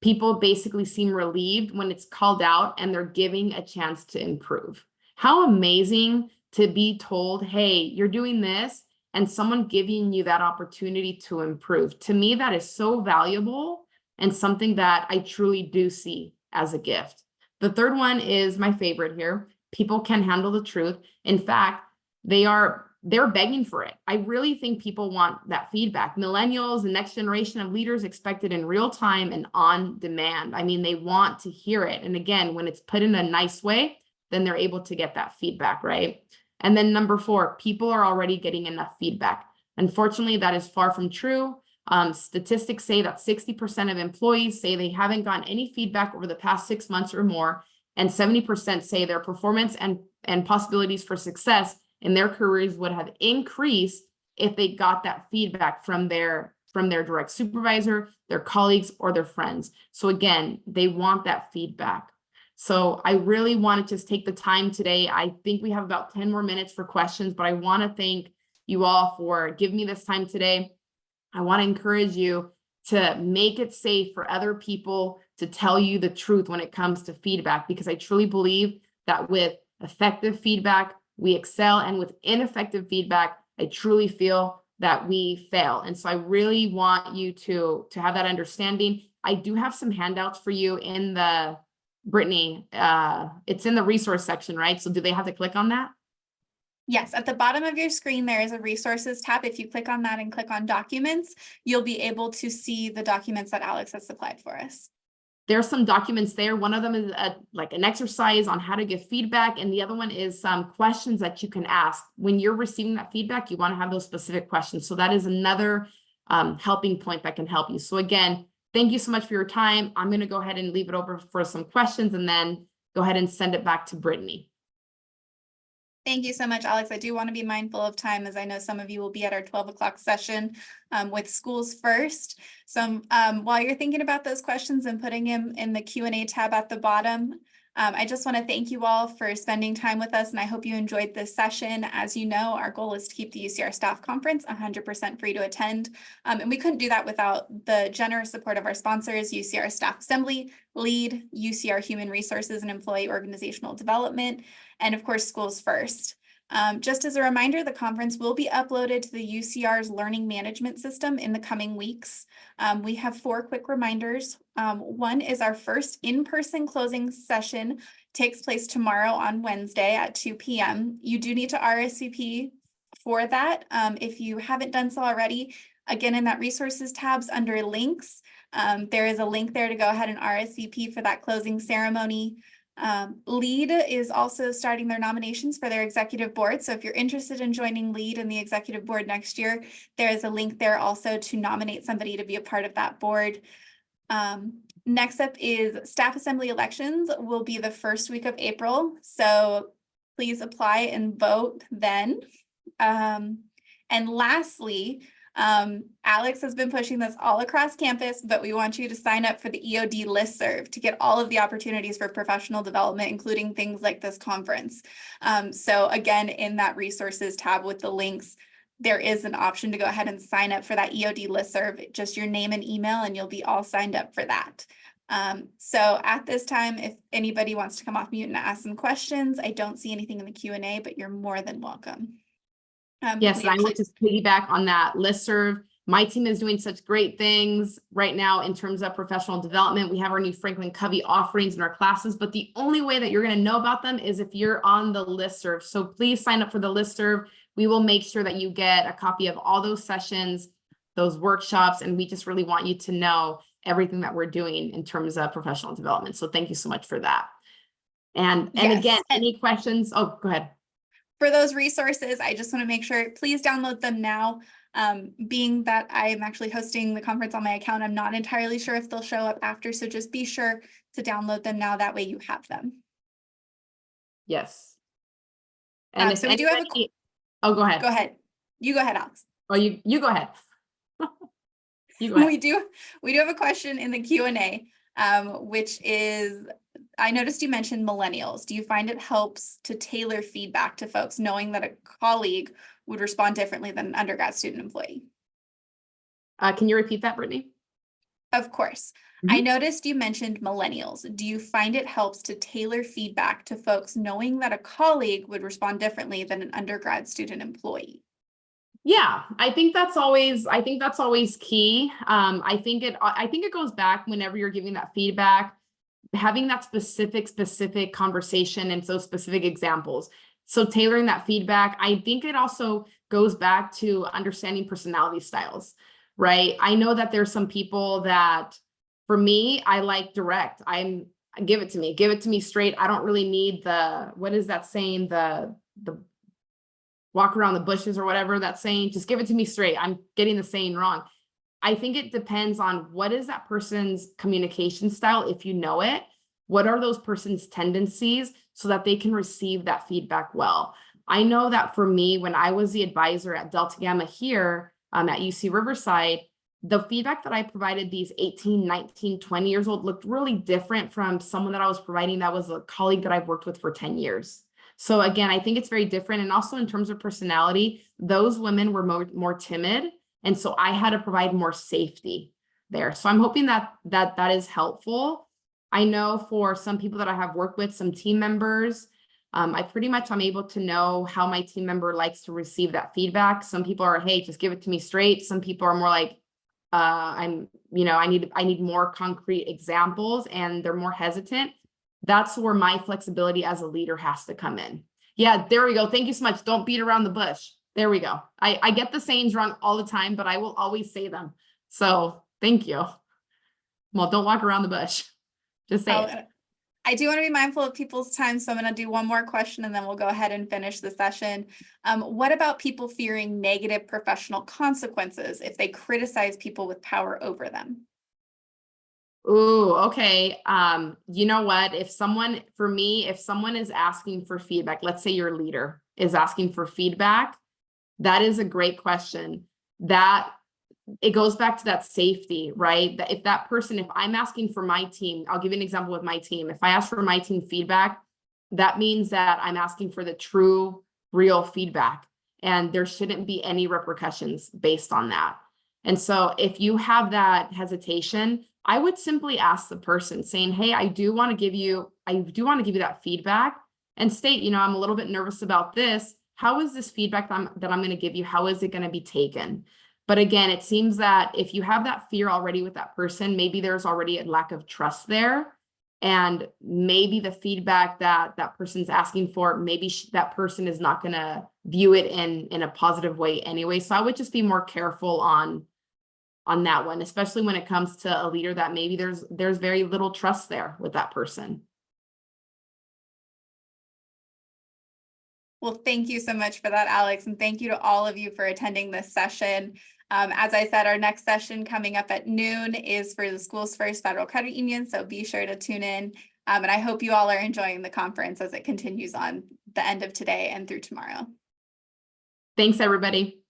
people basically seem relieved when it's called out and they're giving a chance to improve. How amazing to be told, hey, you're doing this, and someone giving you that opportunity to improve. To me, that is so valuable and something that I truly do see as a gift. The third one is my favorite here. People can handle the truth. In fact, they're begging for it. I really think people want that feedback. Millennials, the next generation of leaders, expect it in real time and on demand. I mean, they want to hear it. And again, when it's put in a nice way, then they're able to get that feedback, right? And then number 4, people are already getting enough feedback. Unfortunately, that is far from true. Statistics say that 60% of employees say they haven't gotten any feedback over the past 6 months or more, and 70% say their performance and possibilities for success in their careers would have increased if they got that feedback from their direct supervisor, their colleagues, or their friends. So again, they want that feedback. So I really want to just take the time today. I think we have about 10 more minutes for questions, but I want to thank you all for giving me this time today. I want to encourage you to make it safe for other people to tell you the truth when it comes to feedback, because I truly believe that with effective feedback, we excel, and with ineffective feedback, I truly feel that we fail. And so I really want you to have that understanding. I do have some handouts for you in the Brittany, it's in the resource section, right? So do they have to click on that? Yes, at the bottom of your screen, there is a resources tab. If you click on that and click on documents, you'll be able to see the documents that Alex has supplied for us. There's some documents there. One of them is like an exercise on how to give feedback. And the other one is some questions that you can ask. When you're receiving that feedback, you want to have those specific questions. So that is another helping point that can help you. So again, thank you so much for your time. I'm going to go ahead and leave it over for some questions and then go ahead and send it back to Brittany. Thank you so much, Alex. I do want to be mindful of time, as I know some of you will be at our 12 o'clock session with Schools First. So while you're thinking about those questions and putting them in the Q&A tab at the bottom, I just want to thank you all for spending time with us, and I hope you enjoyed this session. As you know, our goal is to keep the UCR Staff Conference 100% free to attend, and we couldn't do that without the generous support of our sponsors, UCR Staff Assembly, LEAD, UCR Human Resources and Employee Organizational Development, and of course, Schools First. Just as a reminder, the conference will be uploaded to the UCR's learning management system in the coming weeks. We have 4 quick reminders. One is our first in-person closing session takes place tomorrow on Wednesday at 2 p.m. You do need to RSVP for that. If you haven't done so already, again, in that resources tabs under links, there is a link there to go ahead and RSVP for that closing ceremony. LEAD is also starting their nominations for their executive board. So if you're interested in joining LEAD and the executive board next year, there is a link there also to nominate somebody to be a part of that board. Next up is staff assembly elections will be the first week of April. So please apply and vote then. And lastly, Alex has been pushing this all across campus, but we want you to sign up for the EOD listserv to get all of the opportunities for professional development, including things like this conference. So again, in that resources tab with the links, there is an option to go ahead and sign up for that EOD listserv, just your name and email, and you'll be all signed up for that. So at this time, if anybody wants to come off mute and ask some questions, I don't see anything in the Q&A, but you're more than welcome. Yes, and I want to piggyback on that listserv. My team is doing such great things right now in terms of professional development. We have our new Franklin Covey offerings in our classes, but the only way that you're going to know about them is if you're on the listserv. So please sign up for the listserv. We will make sure that you get a copy of all those sessions, those workshops, and we just really want you to know everything that we're doing in terms of professional development. So thank you so much for that. And Yes. Again, any questions? Oh, go ahead. For those resources, I just want to make sure, please download them now. Being that I am actually hosting the conference on my account, I'm not entirely sure if they'll show up after, so just be sure to download them now. That way you have them. Yes. And so we do have a... Oh, go ahead. Go ahead. You go ahead, Alex. Oh, you go ahead. You go ahead. We do have a question in the Q&A, which is, I noticed you mentioned millennials. Do you find it helps to tailor feedback to folks knowing that a colleague would respond differently than an undergrad student employee? Can you repeat that, Brittany? Of course. I noticed you mentioned millennials. Do you find it helps to tailor feedback to folks knowing that a colleague would respond differently than an undergrad student employee? Yeah, I think that's always key. I think it goes back whenever you're giving that feedback, having that specific conversation and those specific examples. So tailoring that feedback, I think it also goes back to understanding personality styles, right? I know that there's some people that, for me, I like direct. Give it to me straight. I don't really need what is that saying? The walk around the bushes or whatever that's saying, just give it to me straight. I'm getting the saying wrong. I think it depends on what is that person's communication style. If you know it, what are those person's tendencies so that they can receive that feedback well. I know that for me, when I was the advisor at Delta Gamma here at UC Riverside, the feedback that I provided these 18, 19, 20 years old looked really different from someone that I was providing that was a colleague that I've worked with for 10 years. So again, I think it's very different. And also in terms of personality, those women were more timid. And so I had to provide more safety there. So I'm hoping that is helpful. I know for some people that I have worked with, some team members, I'm able to know how my team member likes to receive that feedback. Some people are, hey, just give it to me straight. Some people are more like, I need more concrete examples, and they're more hesitant. That's where my flexibility as a leader has to come in. Yeah, there we go. Thank you so much. Don't beat around the bush. There we go. I get the sayings wrong all the time, but I will always say them. So thank you. Well, don't walk around the bush. Just say it. I do want to be mindful of people's time, so I'm going to do one more question and then we'll go ahead and finish the session. What about people fearing negative professional consequences if they criticize people with power over them? Ooh, okay. You know what? If someone is asking for feedback, let's say your leader is asking for feedback, that is a great question. That it goes back to that safety, right? That if I'm asking for my team, I'll give you an example with my team. If I ask for my team feedback, that means that I'm asking for the true, real feedback, and there shouldn't be any repercussions based on that. And so if you have that hesitation, I would simply ask the person saying, hey, I do want to give you that feedback, and state, I'm a little bit nervous about this. How is this feedback that I'm going to give you? How is it going to be taken? But again, it seems that if you have that fear already with that person, maybe there's already a lack of trust there. And maybe the feedback that person's asking for, maybe that person is not going to view it in a positive way anyway. So I would just be more careful on that one, especially when it comes to a leader that maybe there's very little trust there with that person. Well, thank you so much for that, Alex. And thank you to all of you for attending this session. As I said, our next session coming up at noon is for the Schools First Federal Credit Union. So be sure to tune in. And I hope you all are enjoying the conference as it continues on the end of today and through tomorrow. Thanks, everybody.